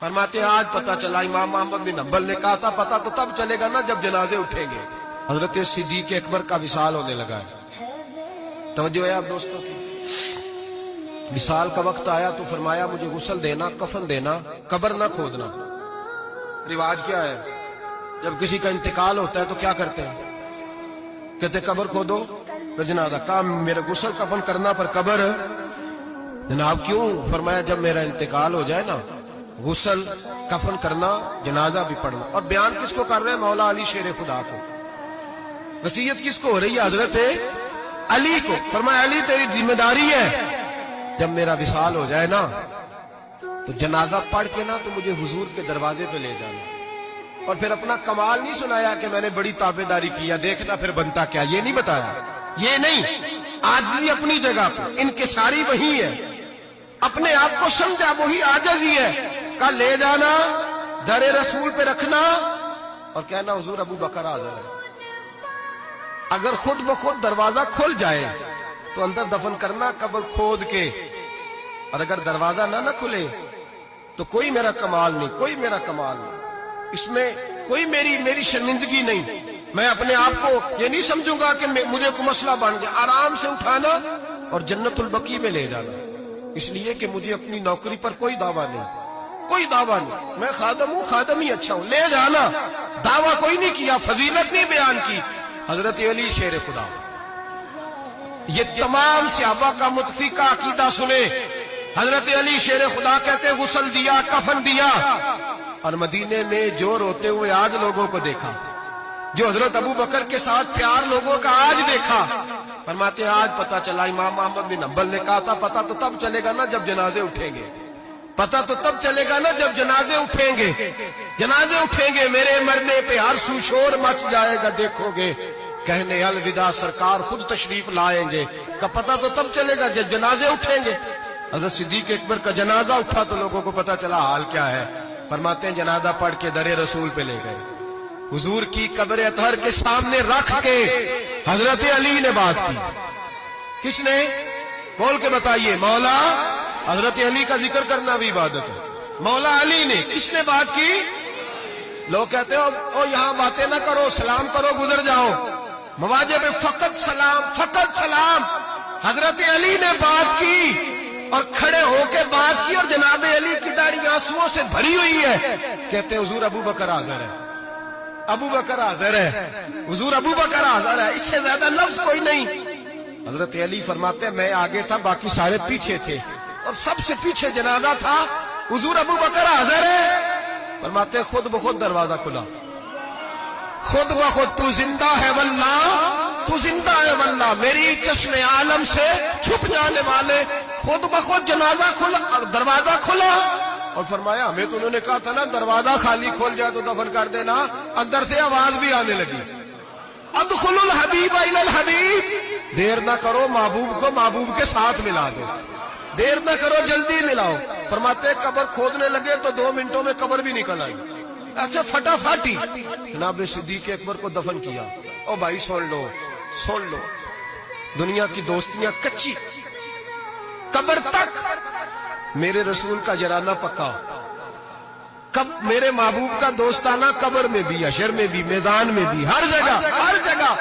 فرماتے ہیں آج پتہ چلا امام احمد بن حنبل نے کہا تھا پتہ تو تب چلے گا نا جب جنازے اٹھیں گے۔ حضرت صدیق اکبر کا وصال ہونے لگا ہے۔ توجہ ہے آپ دوستوں کی، وصال کا وقت آیا تو فرمایا مجھے غسل دینا، کفن دینا، قبر نہ کھودنا۔ رواج کیا ہے، جب کسی کا انتقال ہوتا ہے تو کیا کرتے ہیں؟ کہتے قبر کھودو تو جنازہ، کہا میرا غسل کفن کرنا پر قبر؟ جناب کیوں؟ فرمایا جب میرا انتقال ہو جائے نا، غسل کفن کرنا، جنازہ بھی پڑھنا۔ اور بیان کس کو کر رہے ہیں؟ مولا علی شیر خدا کو۔ وصیت کس کو ہو رہی ہے؟ حضرت علی کو۔ فرمایا علی تیری ذمہ داری ہے، جب میرا وصال ہو جائے نا تو جنازہ پڑھ کے نا تو مجھے حضور کے دروازے پہ لے جانا۔ اور پھر اپنا کمال نہیں سنایا کہ میں نے بڑی تابعداری کیا، دیکھنا پھر بنتا کیا، یہ نہیں بتایا، یہ نہیں۔ عاجزی اپنی جگہ پہ، انکساری وہی ہے، اپنے آپ کو سمجھا وہی عاجزی ہے۔ کا لے جانا، در رسول پہ رکھنا اور کہنا حضور ابو بکر حاضر ہے۔ اگر خود بخود دروازہ کھل جائے تو اندر دفن کرنا قبر کھود کے، اور اگر دروازہ نہ کھلے تو کوئی میرا کمال نہیں، کوئی میرا کمال نہیں، اس میں کوئی میری شرمندگی نہیں۔ میں اپنے آپ کو یہ نہیں سمجھوں گا کہ مجھے کوئی مسئلہ بن گیا۔ آرام سے اٹھانا اور جنت البقیع میں لے جانا، اس لیے کہ مجھے اپنی نوکری پر کوئی دعویٰ نہیں، کوئی دعویٰ نہیں، میں خادم ہوں، خادم ہی اچھا ہوں، لے جانا۔ دعویٰ کوئی نہیں کیا، فضیلت نہیں بیان کی۔ حضرت علی شیر خدا، یہ تمام صحابہ کا متفقہ عقیدہ سنے۔ حضرت علی شیر خدا کہتے غسل دیا، کفن دیا، اور مدینے میں جو روتے ہوئے آج لوگوں کو دیکھا، جو حضرت ابو بکر کے ساتھ پیار لوگوں کا آج دیکھا۔ فرماتے ہیں آج پتہ چلا امام احمد بن حنبل نے کہا تھا پتہ تو تب چلے گا نا جب جنازے اٹھیں گے، پتہ تو تب چلے گا نا جب جنازے اٹھیں گے، جنازے اٹھیں گے، میرے مرنے پہ ہر سو شور مچ جائے گا، دیکھو گے کہنے الوداع سرکار خود تشریف لائیں گے۔ کا پتہ تو تب چلے گا جب جنازے اٹھیں گے۔ حضرت صدیق اکبر کا جنازہ اٹھا تو لوگوں کو پتہ چلا حال کیا ہے۔ فرماتے ہیں جنازہ پڑھ کے در رسول پہ لے گئے، حضور کی قبر اطہر کے سامنے رکھ کے حضرت علی نے بات کی۔ کس نے؟ بول کے بتائیے۔ مولا، حضرت علی کا ذکر کرنا بھی عبادت ہے۔ مولا علی نے، کس نے بات کی؟ لوگ کہتے ہو او یہاں باتیں نہ کرو، سلام کرو، گزر جاؤ۔ مواجہ پہ فقط سلام، فقط سلام۔ حضرت علی نے بات کی اور کھڑے ہو کے بات کی، اور جناب علی کی داڑھی آنسوؤں سے بھری ہوئی ہے۔ کہتے ہیں حضور ابو بکر حاضر ہے، ابو بکر حاضر ہے، حضور ابو بکر حاضر ہے۔ اس سے زیادہ لفظ کوئی نہیں۔ حضرت علی فرماتے ہیں میں آگے تھا، باقی سارے پیچھے تھے، اور سب سے پیچھے جنازہ تھا، حضور ابو بکر حاضر ہے۔ فرماتے ہیں خود بخود دروازہ کھلا، خود بخود تو زندہ ہے واللہ، تو زندہ ہے واللہ، میری چشم عالم سے چھپ جانے والے۔ خود بخود جنازہ کھلا، دروازہ کھلا، اور فرمایا ہمیں تو انہوں نے کہا تھا نا دروازہ خالی کھول جائے تو دفن کر دینا۔ اندر سے آواز بھی آنے لگی، ادخلوا الحبیب الی الحبیب، دیر نہ کرو، محبوب کو محبوب کے ساتھ ملا دو، دیر نہ کرو، جلدی ملاؤ۔ فرماتے قبر کھودنے لگے تو 2 منٹوں میں قبر بھی نکل آئی، ایسے فٹافٹی۔ جناب صدیق اکبر کو دفن کیا۔ او بھائی سن لو، سن لو، دنیا کی دوستیاں کچی، قبر تک میرے رسول کا جرانہ پکا، کب میرے محبوب کا دوستانہ قبر میں بھی، حشر میں بھی، میدان میں بھی، ہر جگہ، ہر جگہ۔